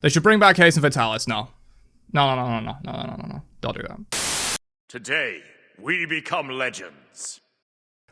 They should bring back Haste and Vitalis. No. No. Don't do that. Today, we become legends.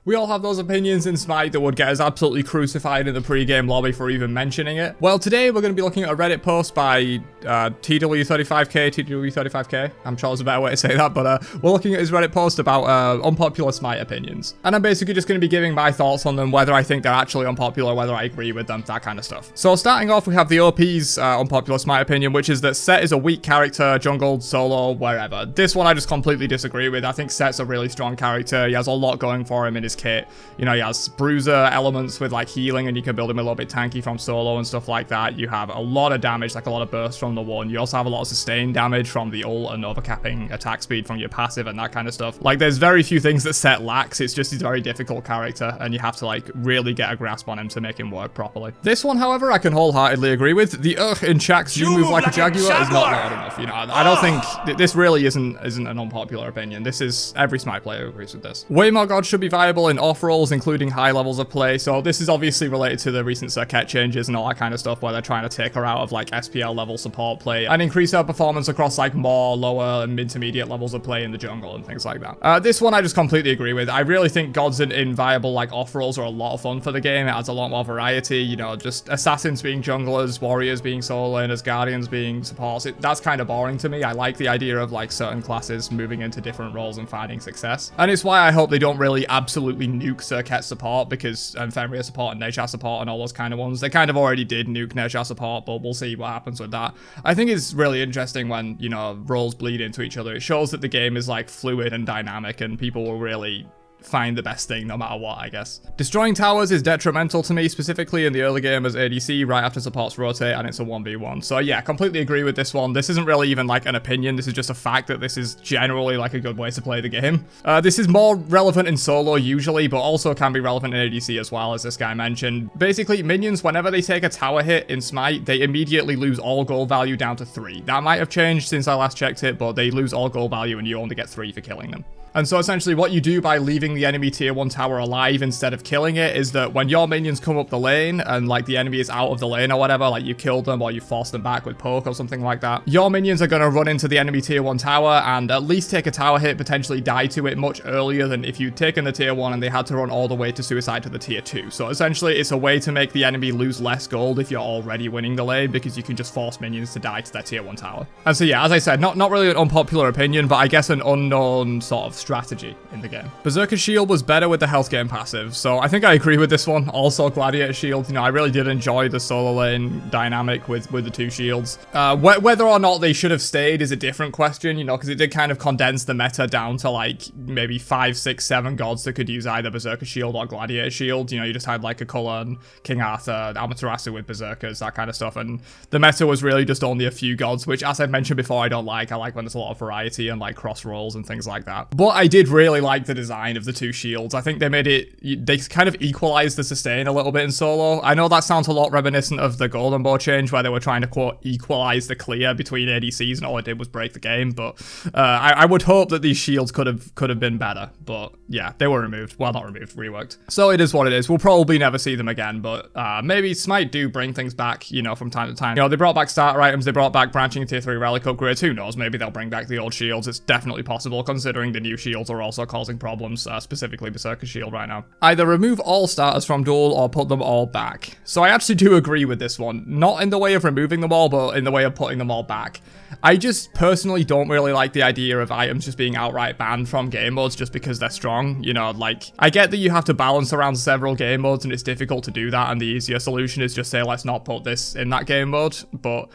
We all have those opinions in Smite that would get us absolutely crucified in the pre-game lobby for even mentioning it. Well, today we're going to be looking at a Reddit post by TW35K. I'm sure there's a better way to say that, but we're looking at his Reddit post about unpopular Smite opinions. And I'm basically just going to be giving my thoughts on them, whether I think they're actually unpopular, whether I agree with them, that kind of stuff. So starting off, we have the OP's unpopular Smite opinion, which is that Set is a weak character, jungle, solo, wherever. This one I just completely disagree with. I think Set's a really strong character. He has a lot going for him in his kit. You know, he has bruiser elements with like healing, and you can build him a little bit tanky from solo and stuff like that. You have a lot of damage, like a lot of bursts from the one. You also have a lot of sustained damage from the ult and overcapping attack speed from your passive and that kind of stuff. Like, there's very few things that Set lacks. It's just he's a very difficult character, and you have to like really get a grasp on him to make him work properly. This one, however, I can wholeheartedly agree with. The in Shaxx, you move like a jaguar is not loud enough. You know, I don't think this really isn't an unpopular opinion. This is every Smite player agrees with this. Way more gods should be viable in off roles, including high levels of play. So this is obviously related to the recent circuit changes and all that kind of stuff, where they're trying to take her out of like SPL level support play and increase her performance across like more lower and intermediate levels of play in the jungle and things like that. This one I just completely agree with. I really think gods in viable like off roles are a lot of fun for the game. It adds a lot more variety. You know, just assassins being junglers, warriors being solo laners, guardians being supports. That's kind of boring to me. I like the idea of like certain classes moving into different roles and finding success. And it's why I hope they don't really absolutely nuke circuit support, because Fenrir support and Nature support and all those kind of ones, they kind of already did nuke Nature support, but we'll see what happens with that. I think it's really interesting when, you know, roles bleed into each other. It shows that the game is like fluid and dynamic, and people will really find the best thing no matter what, I guess. Destroying towers is detrimental to me, specifically in the early game as ADC, right after supports rotate, and it's a 1v1. So yeah, completely agree with this one. This isn't really even like an opinion, this is just a fact that this is generally like a good way to play the game. This is more relevant in solo usually, but also can be relevant in ADC as well, as this guy mentioned. Basically, minions, whenever they take a tower hit in Smite, they immediately lose all gold value down to 3. That might have changed since I last checked it, but they lose all gold value and you only get 3 for killing them. And so essentially what you do by leaving the enemy tier 1 tower alive instead of killing it is that when your minions come up the lane and like the enemy is out of the lane or whatever, like you killed them or you forced them back with poke or something like that, your minions are going to run into the enemy tier 1 tower and at least take a tower hit, potentially die to it much earlier than if you'd taken the tier 1 and they had to run all the way to suicide to the tier 2. So essentially it's a way to make the enemy lose less gold if you're already winning the lane, because you can just force minions to die to their tier 1 tower. And so yeah, as I said, not really an unpopular opinion, but I guess an unknown sort of strategy in the game. Berserker Shield was better with the health gain passive, so I think I agree with this one. Also Gladiator Shield, you know, I really did enjoy the solo lane dynamic with the 2 shields. Whether or not they should have stayed is a different question, you know, because it did kind of condense the meta down to like maybe 5, 6, 7 gods that could use either Berserker Shield or Gladiator Shield. You know, you just had like a Cullen, King Arthur, Amaterasu with Berserkers, that kind of stuff, and the meta was really just only a few gods, which, as I mentioned before, I don't like. I like when there's a lot of variety and like cross rolls and things like that. But I did really like the design of the 2 shields. I think they made it, they kind of equalized the sustain a little bit in solo. I know that sounds a lot reminiscent of the Golden Bow change, where they were trying to, quote, equalize the clear between ADCs, and all it did was break the game, but I would hope that these shields could have been better, but yeah, they were removed. Well, not removed, reworked. So it is what it is. We'll probably never see them again, but maybe Smite do bring things back, you know, from time to time. You know, they brought back starter items, they brought back branching tier 3 relic upgrades. Who knows, maybe they'll bring back the old shields. It's definitely possible, considering the new shields are also causing problems, specifically Berserker Shield right now. Either remove all starters from duel or put them all back. So I actually do agree with this one. Not in the way of removing them all, but in the way of putting them all back. I just personally don't really like the idea of items just being outright banned from game modes just because they're strong. You know, like, I get that you have to balance around several game modes and it's difficult to do that, and the easier solution is just say, let's not put this in that game mode, but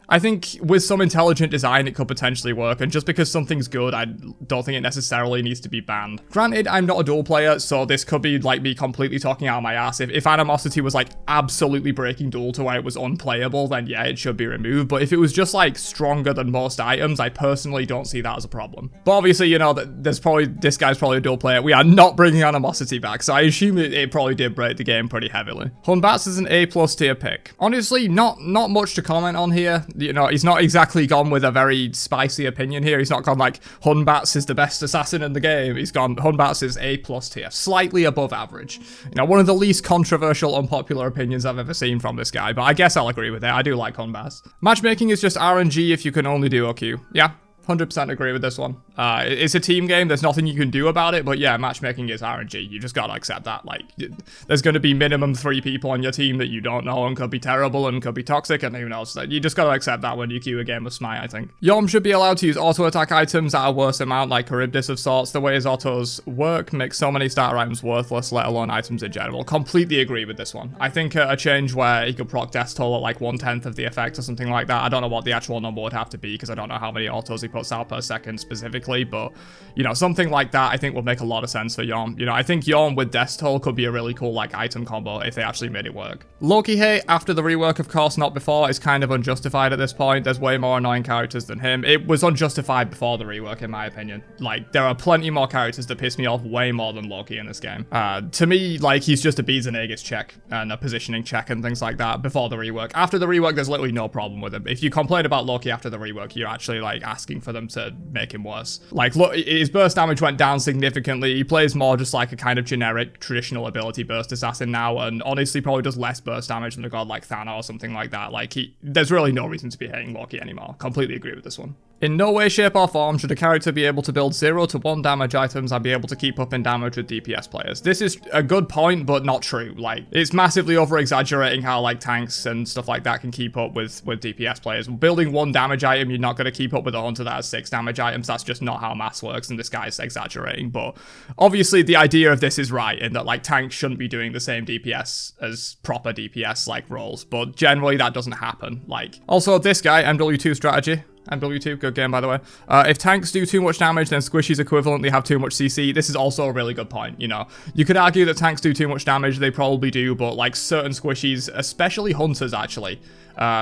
I think with some intelligent design, it could potentially work, and just because something's good, I don't think it necessarily needs to be banned. Granted, I'm not a duel player, so this could be like me completely talking out of my ass. If Animosity was like absolutely breaking duel to where it was unplayable, then yeah, it should be removed. But if it was just like stronger than most items, I personally don't see that as a problem. But obviously, you know, this guy's probably a duel player. We are not bringing Animosity back, so I assume it probably did break the game pretty heavily. Hunbats is an A+ tier pick. Honestly, not much to comment on here. You know, he's not exactly gone with a very spicy opinion here. He's not gone like, Hunbats is the best assassin in the game. He's gone, Hunbats is A+ tier, slightly above average. You know, one of the least controversial, unpopular opinions I've ever seen from this guy, but I guess I'll agree with it. I do like Hunbats. Matchmaking is just RNG if you can only do OQ. Yeah. 100% agree with this one. It's a team game. There's nothing you can do about it. But yeah, matchmaking is RNG. You just gotta accept that. Like, there's going to be minimum 3 people on your team that you don't know and could be terrible and could be toxic and who knows. You just gotta accept that when you queue a game of Smite, I think. Yom should be allowed to use auto attack items at a worse amount, like Charybdis of sorts. The way his autos work makes so many starter items worthless, let alone items in general. Completely agree with this one. I think a change where he could proc Death Toll at like 1/10 of the effect or something like that. I don't know what the actual number would have to be because I don't know how many autos he puts out per second specifically, but you know, something like that I think would make a lot of sense for Yom. You know, I think Yom with Death Toll could be a really cool like item combo if they actually made it work. Loki hate after the rework, of course, not before, is kind of unjustified at this point. There's way more annoying characters than him. It was unjustified before the rework, in my opinion. Like, there are plenty more characters that piss me off way more than Loki in this game. To me, like, he's just a beads and Aegis check and a positioning check and things like that before the rework. After the rework, there's literally no problem with him. If you complain about Loki after the rework, you're actually like asking for them to make him worse. Like, look, his burst damage went down significantly. He plays more just like a kind of generic traditional ability burst assassin now, and honestly probably does less burst damage than a god like Thanos or something like that. Like, there's really no reason to be hating Loki anymore. Completely agree with this one. In no way, shape, or form should a character be able to build 0 to 1 damage items and be able to keep up in damage with DPS players. This is a good point, but not true. Like, it's massively over-exaggerating how, like, tanks and stuff like that can keep up with DPS players. Building 1 damage item, you're not going to keep up with a hunter that has 6 damage items. That's just not how maths works, and this guy's exaggerating. But obviously, the idea of this is right, in that, like, tanks shouldn't be doing the same DPS as proper DPS, like, roles. But generally, that doesn't happen. Like, also, this guy, MW2 strategy. MW2, good game by the way. If tanks do too much damage, then squishies equivalently have too much CC. This is also a really good point, you know. You could argue that tanks do too much damage, they probably do, but like certain squishies, especially hunters actually,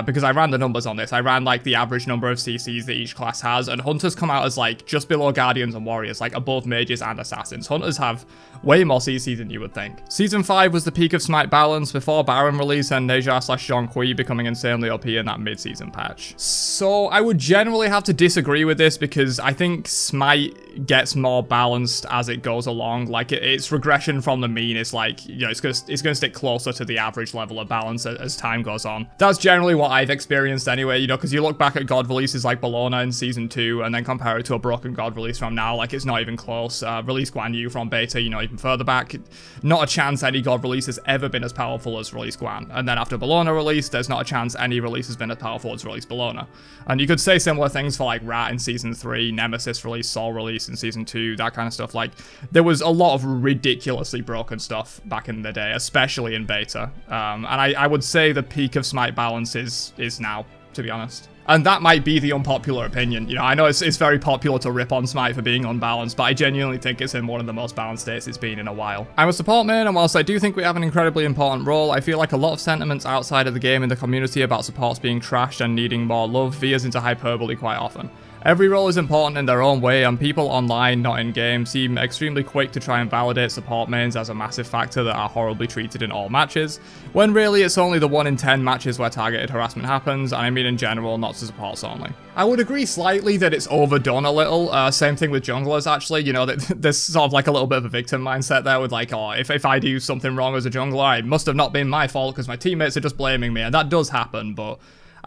because I ran the numbers on this. I ran like the average number of CCs that each class has, and hunters come out as like just below guardians and warriors, like above mages and assassins. Hunters have way more CC than you would think. Season 5 was the peak of Smite balance before Baron release and Neja/Zhonghui becoming insanely OP in that mid-season patch. So I would generally have to disagree with this because I think Smite gets more balanced as it goes along. Like its regression from the mean is like, you know, it's gonna stick closer to the average level of balance as time goes on. That's generally what I've experienced anyway, you know, because you look back at God releases like Bologna in Season 2 and then compare it to a broken God release from now, like it's not even close. Release Guan Yu from beta, you know, even further back, not a chance any God release has ever been as powerful as Release Guan. And then after Bologna release, there's not a chance any release has been as powerful as Release Bologna. And you could say similar things for like Rat in Season 3, Nemesis release, Soul release in Season 2, that kind of stuff. Like, there was a lot of ridiculously broken stuff back in the day, especially in beta. And I would say the peak of Smite balance is now, to be honest. And that might be the unpopular opinion. You know, I know it's very popular to rip on Smite for being unbalanced, but I genuinely think it's in one of the most balanced states it's been in a while. I'm a support main, and whilst I do think we have an incredibly important role, I feel like a lot of sentiments outside of the game in the community about supports being trashed and needing more love veers into hyperbole quite often. Every role is important in their own way, and people online, not in-game, seem extremely quick to try and validate support mains as a massive factor that are horribly treated in all matches, when really it's only the 1 in 10 matches where targeted harassment happens, and I mean in general, not to supports only. I would agree slightly that it's overdone a little. Same thing with junglers, actually. You know, there's sort of like a little bit of a victim mindset there with like, oh, if I do something wrong as a jungler, it must have not been my fault because my teammates are just blaming me, and that does happen, but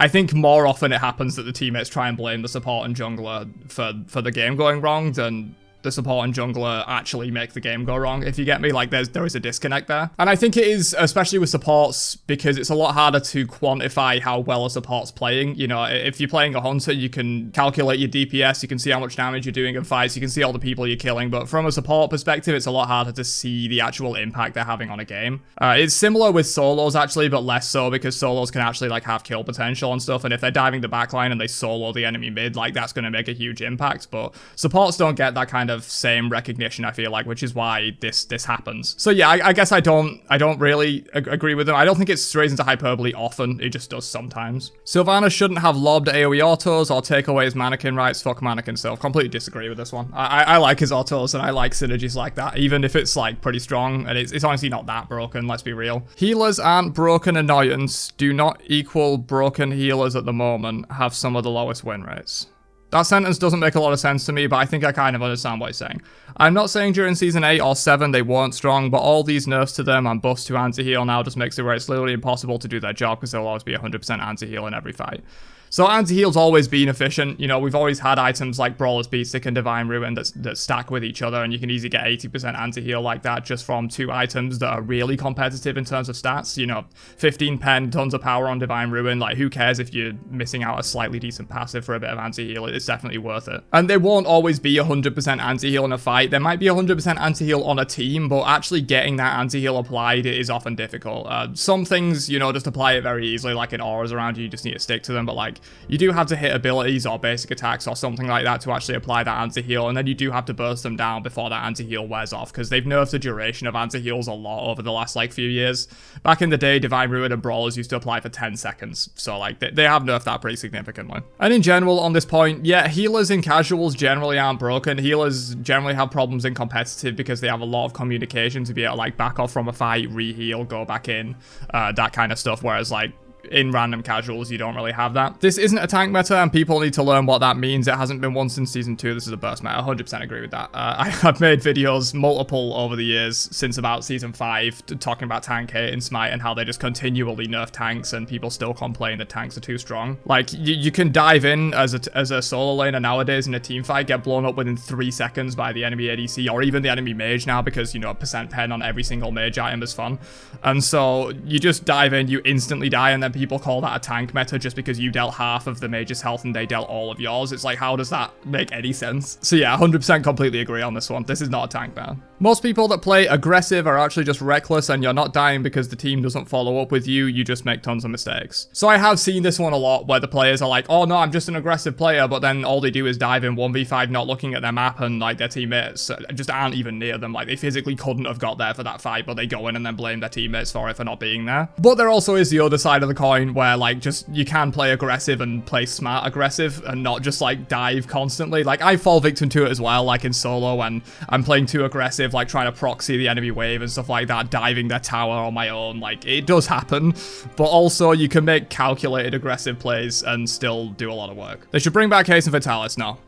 I think more often it happens that the teammates try and blame the support and jungler for the game going wrong than the support and jungler actually make the game go wrong, if you get me. Like, there is a disconnect there. And I think it is, especially with supports, because it's a lot harder to quantify how well a support's playing. You know, if you're playing a hunter, you can calculate your DPS, you can see how much damage you're doing in fights, you can see all the people you're killing, but from a support perspective, it's a lot harder to see the actual impact they're having on a game. It's similar with solos, actually, but less so, because solos can actually, like, have kill potential and stuff, and if they're diving the backline and they solo the enemy mid, like, that's going to make a huge impact, but supports don't get that kind kind of same recognition, I feel like, which is why this happens. So yeah, I guess I don't really agree with them. I don't think it strays into hyperbole often, it just does sometimes. Sylvanas shouldn't have lobbed AoE autos or take away his mannequin rights. Fuck mannequin self. Completely disagree with this one. I like his autos and I like synergies like that, even if it's like pretty strong, and it's honestly not that broken, let's be real. Healers aren't broken annoyance, do not equal broken healers at the moment, have some of the lowest win rates. That sentence doesn't make a lot of sense to me, but I think I kind of understand what he's saying. I'm not saying during Season 8 or 7 they weren't strong, but all these nerfs to them and buffs to anti-heal now just makes it where it's literally impossible to do their job because they'll always be 100% anti-heal in every fight. So anti-heal's always been efficient. You know, we've always had items like Brawler's Beatstick and Divine Ruin that stack with each other, and you can easily get 80% anti-heal like that just from 2 items that are really competitive in terms of stats. You know, 15 pen, tons of power on Divine Ruin. Like, who cares if you're missing out a slightly decent passive for a bit of anti-heal? It's definitely worth it. And there won't always be 100% anti-heal in a fight. There might be 100% anti-heal on a team, but actually getting that anti-heal applied is often difficult. Some things, you know, just apply it very easily, like in auras around you, you just need to stick to them, but like, you do have to hit abilities or basic attacks or something like that to actually apply that anti-heal, and then you do have to burst them down before that anti-heal wears off, because they've nerfed the duration of anti-heals a lot over the last like few years. Back in the day, Divine Ruin and Brawlers used to apply for 10 seconds, so like they have nerfed that pretty significantly. And in general, on this point, yeah, healers in casuals generally aren't broken. Healers generally have problems in competitive because they have a lot of communication to be able to like back off from a fight, re-heal, go back in, that kind of stuff, whereas like in random casuals, you don't really have that. This isn't a tank meta, and people need to learn what that means. It hasn't been one since Season 2. This is a burst meta. 100% agree with that. I've made videos, multiple over the years, since about Season 5, talking about tank hate in Smite and how they just continually nerf tanks, and people still complain that tanks are too strong. Like, you can dive in as a solo laner nowadays in a team fight, get blown up within 3 seconds by the enemy ADC, or even the enemy mage now, because, you know, a percent pen on every single mage item is fun. And so, you just dive in, you instantly die, and then people call that a tank meta just because you dealt half of the mage's health and they dealt all of yours. It's like, how does that make any sense? So yeah, 100% completely agree on this one. This is not a tank meta. Most people that play aggressive are actually just reckless, and you're not dying because the team doesn't follow up with you, you just make tons of mistakes. So I have seen this one a lot where the players are like, oh no, I'm just an aggressive player, but then all they do is dive in 1v5 not looking at their map, and like their teammates just aren't even near them. Like, they physically couldn't have got there for that fight, but they go in and then blame their teammates for it for not being there. But there also is the other side of the coin where like just you can play aggressive and play smart aggressive and not just like dive constantly. Like, I fall victim to it as well, like in solo when I'm playing too aggressive, like trying to proxy the enemy wave and stuff like that, diving their tower on my own. Like, it does happen, but also you can make calculated aggressive plays and still do a lot of work. They should bring back Haste and Vitalis. No.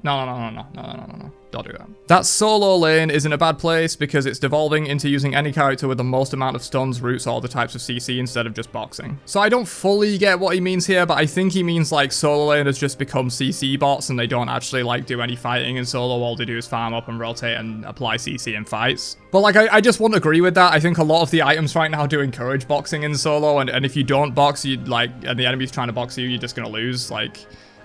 No. Don't do that. That solo lane is in a bad place because it's devolving into using any character with the most amount of stuns, roots, or other types of CC instead of just boxing. So I don't fully get what he means here, but I think he means like solo lane has just become CC bots and they don't actually like do any fighting in solo. All they do is farm up and rotate and apply CC in fights. But like, I just wouldn't agree with that. I think a lot of the items right now do encourage boxing in solo, and if you don't box, you like, and the enemy's trying to box you, you're just gonna lose. Like,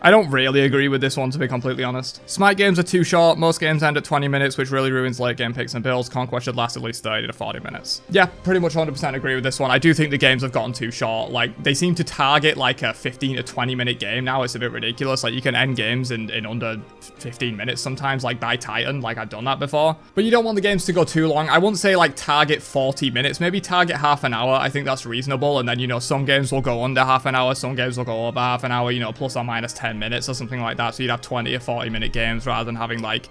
I don't really agree with this one, to be completely honest. Smite games are too short. Most games end at 20 minutes, which really ruins late game picks and builds. Conquest should last at least 30 to 40 minutes. Yeah, pretty much 100% agree with this one. I do think the games have gotten too short. Like, they seem to target like a 15 to 20 minute game now. It's a bit ridiculous. Like, you can end games in under 15 minutes sometimes, like by Titan. Like, I've done that before. But you don't want the games to go too long. I wouldn't say like target 40 minutes. Maybe target half an hour. I think that's reasonable. And then, you know, some games will go under half an hour. Some games will go over half an hour, you know, plus or minus 10 minutes or something like that. So you'd have 20 or 40 minute games rather than having like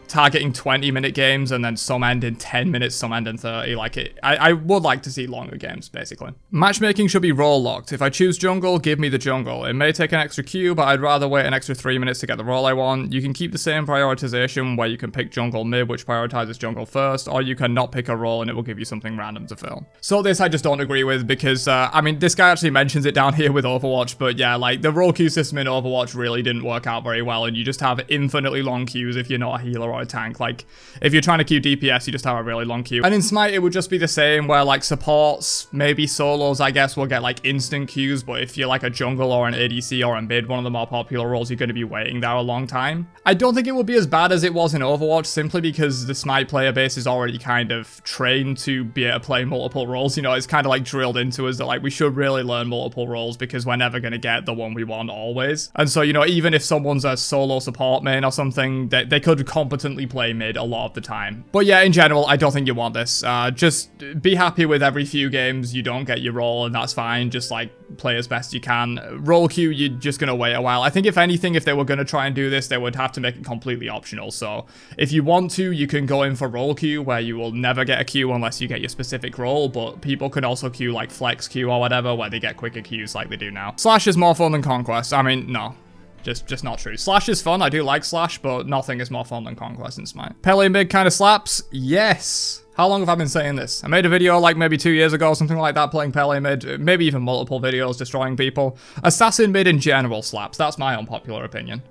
targeting 20-minute games and then some end in 10 minutes, some end in 30. Like, I would like to see longer games, basically. Matchmaking should be role locked. If I choose jungle, give me the jungle. It may take an extra queue, but I'd rather wait an extra 3 minutes to get the role I want. You can keep the same prioritization where you can pick jungle mid, which prioritizes jungle first, or you can not pick a role and it will give you something random to fill. So this I just don't agree with because, I mean, this guy actually mentions it down here with Overwatch, but yeah, like, the role queue system in Overwatch really didn't work out very well, and you just have infinitely long queues if you're not a healer or a tank. Like, if you're trying to queue DPS, you just have a really long queue. And in Smite, it would just be the same, where like supports, maybe solos, I guess, will get like instant queues, but if you're like a jungle or an ADC or a mid, one of the more popular roles, you're going to be waiting there a long time. I don't think it will be as bad as it was in Overwatch, simply because the Smite player base is already kind of trained to be able to play multiple roles. You know, it's kind of like drilled into us that like we should really learn multiple roles because we're never going to get the one we want always. And so, you know, even if someone's a solo support main or something, they could competently competently play mid a lot of the time. But yeah, in general, I don't think you want this. Just be happy with every few games you don't get your role, and that's fine. Just like play as best you can. Role queue, you're just gonna wait a while. I think if anything, if they were gonna try and do this, they would have to make it completely optional. So if you want to, you can go in for role queue, where you will never get a queue unless you get your specific role, but people can also queue like flex queue or whatever, where they get quicker queues like they do now. Slash is more fun than Conquest. I mean, no. Just not true. Slash is fun. I do like Slash, but nothing is more fun than Conquest in Smite. Pele mid kind of slaps? Yes. How long have I been saying this? I made a video like maybe 2 years ago, something like that, playing Pele mid, maybe even multiple videos destroying people. Assassin mid in general slaps. That's my unpopular opinion.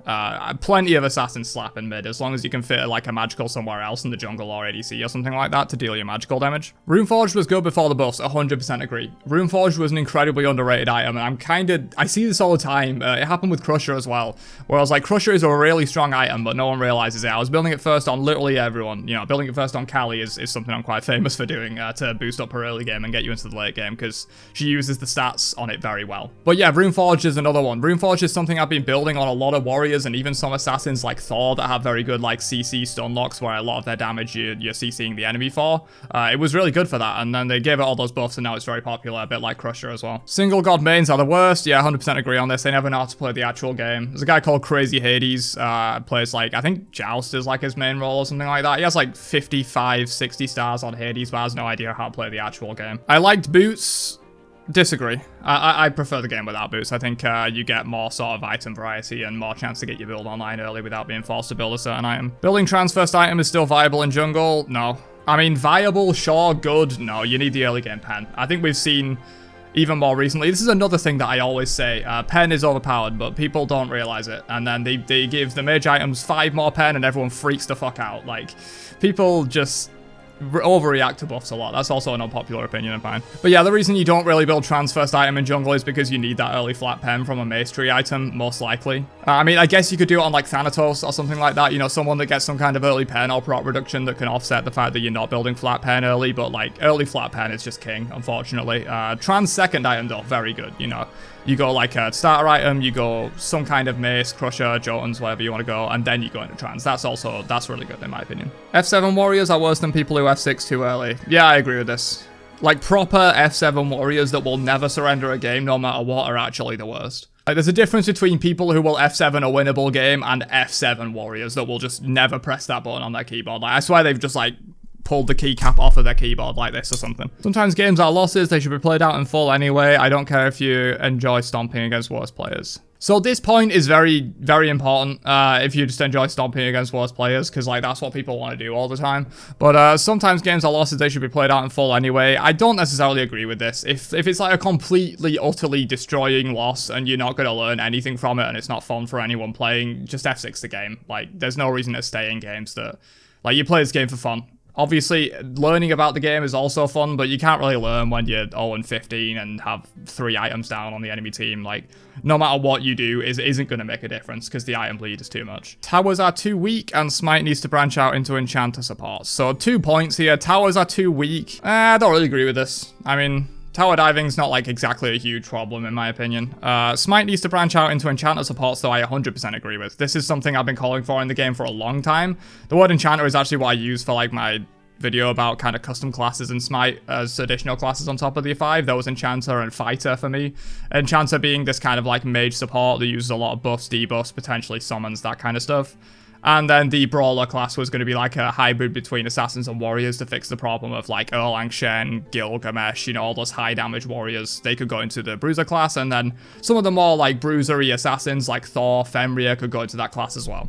Plenty of Assassins slap in mid, as long as you can fit like a magical somewhere else in the jungle or ADC or something like that to deal your magical damage. Runeforged was good before the buffs, 100% agree. Runeforged was an incredibly underrated item, and I see this all the time. It happened with Crusher as well, where I was like, Crusher is a really strong item, but no one realizes it. I was building it first on literally everyone. You know, building it first on Callie is something I'm quite famous for doing, to boost up her early game and get you into the late game, because she uses the stats on it very well. But yeah, Runeforged is another one. Runeforged is something I've been building on a lot of warriors and even some assassins like Thor that have very good like CC stun locks, where a lot of their damage you're CCing the enemy for. It was really good for that, and then they gave it all those buffs, and now it's very popular, a bit like Crusher as well. Single god mains are the worst. Yeah, 100% agree on this. They never know how to play the actual game. There's a guy called Crazy Hades, plays like, I think Joust is like his main role or something like that. He has like 55, 60 stars on Hades, but has no idea how to play the actual game. I liked boots. Disagree. I prefer the game without boots. I think you get more sort of item variety and more chance to get your build online early without being forced to build a certain item. Building trans first item is still viable in jungle? No. I mean, viable, sure, good. No, you need the early game pen. I think we've seen even more recently. This is another thing that I always say. Pen is overpowered, but people don't realize it. And then they give the mage items 5 more pen and everyone freaks the fuck out. Like, people just overreact to buffs a lot. That's also an unpopular opinion of mine. But yeah, the reason you don't really build trans first item in jungle is because you need that early flat pen from a mace tree item, most likely. I mean, I guess you could do it on like Thanatos or something like that, you know, someone that gets some kind of early pen or prot reduction that can offset the fact that you're not building flat pen early, but like early flat pen is just king, unfortunately. Trans second item though, very good, you know. You go like a starter item, you go some kind of mace, crusher, Jotuns, whatever you want to go, and then you go into trans. That's really good in my opinion. F7 warriors are worse than people who F6 too early. Yeah, I agree with this. Like proper F7 warriors that will never surrender a game no matter what are actually the worst. Like there's a difference between people who will F7 a winnable game and F7 warriors that will just never press that button on their keyboard. Like I swear they've just like pulled the keycap off of their keyboard like this or something. Sometimes games are losses, they should be played out in full anyway. I don't care if you enjoy stomping against worse players. So this point is very, very important if you just enjoy stomping against worse players, because like that's what people want to do all the time. But sometimes games are losses, they should be played out in full anyway. I don't necessarily agree with this. If it's like a completely, utterly destroying loss and you're not going to learn anything from it and it's not fun for anyone playing, just F6 the game. Like there's no reason to stay in games that, like you play this game for fun. Obviously, learning about the game is also fun, but you can't really learn when you're 0-15 and have 3 items down on the enemy team. Like, no matter what you do, isn't going to make a difference because the item bleed is too much. Towers are too weak, and Smite needs to branch out into Enchanter support. So 2 points here. Towers are too weak. I don't really agree with this. I mean, tower diving's not like exactly a huge problem in my opinion. Smite needs to branch out into Enchanter supports though I 100% agree with. This is something I've been calling for in the game for a long time. The word Enchanter is actually what I use for like my video about kind of custom classes in Smite as additional classes on top of the 5. That was Enchanter and Fighter for me. Enchanter being this kind of like mage support that uses a lot of buffs, debuffs, potentially summons, that kind of stuff. And then the Brawler class was going to be like a hybrid between Assassins and Warriors to fix the problem of like Erlang Shen, Gilgamesh, you know, all those high damage warriors. They could go into the Bruiser class, and then some of the more like bruisery Assassins like Thor, Fenrir could go into that class as well.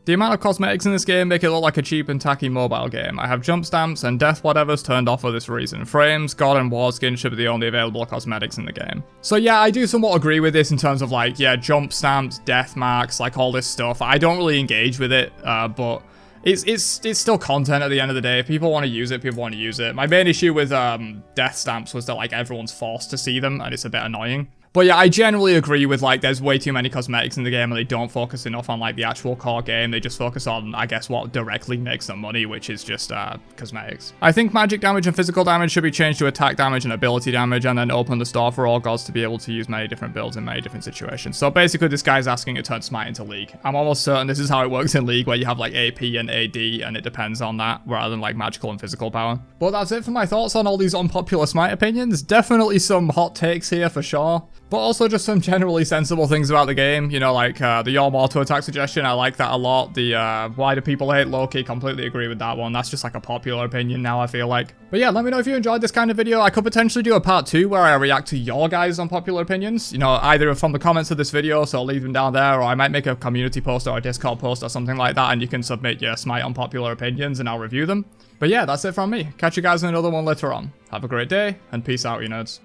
The amount of cosmetics in this game make it look like a cheap and tacky mobile game. I have jump stamps and death whatevers turned off for this reason. Frames, God, and War Skin should be the only available cosmetics in the game. So yeah, I do somewhat agree with this in terms of like, yeah, jump stamps, death marks, like all this stuff. I don't really engage with it, but it's still content at the end of the day. If people want to use it, people want to use it. My main issue with death stamps was that like everyone's forced to see them and it's a bit annoying. But yeah, I generally agree with like there's way too many cosmetics in the game and they don't focus enough on like the actual core game. They just focus on, I guess, what directly makes them money, which is just cosmetics. I think magic damage and physical damage should be changed to attack damage and ability damage, and then open the store for all gods to be able to use many different builds in many different situations. So basically this guy's asking to turn Smite into League. I'm almost certain this is how it works in League, where you have like AP and AD and it depends on that rather than like magical and physical power. But that's it for my thoughts on all these unpopular Smite opinions. Definitely some hot takes here for sure, but also just some generally sensible things about the game. You know, like the Yorm auto attack suggestion, I like that a lot. The why do people hate Loki, completely agree with that one. That's just like a popular opinion now, I feel like. But yeah, let me know if you enjoyed this kind of video. I could potentially do a part 2 where I react to your guys' unpopular opinions, you know, either from the comments of this video, so leave them down there, or I might make a community post or a Discord post or something like that, and you can submit your Smite unpopular opinions and I'll review them. But yeah, that's it from me. Catch you guys in another one later on. Have a great day, and peace out, you nerds.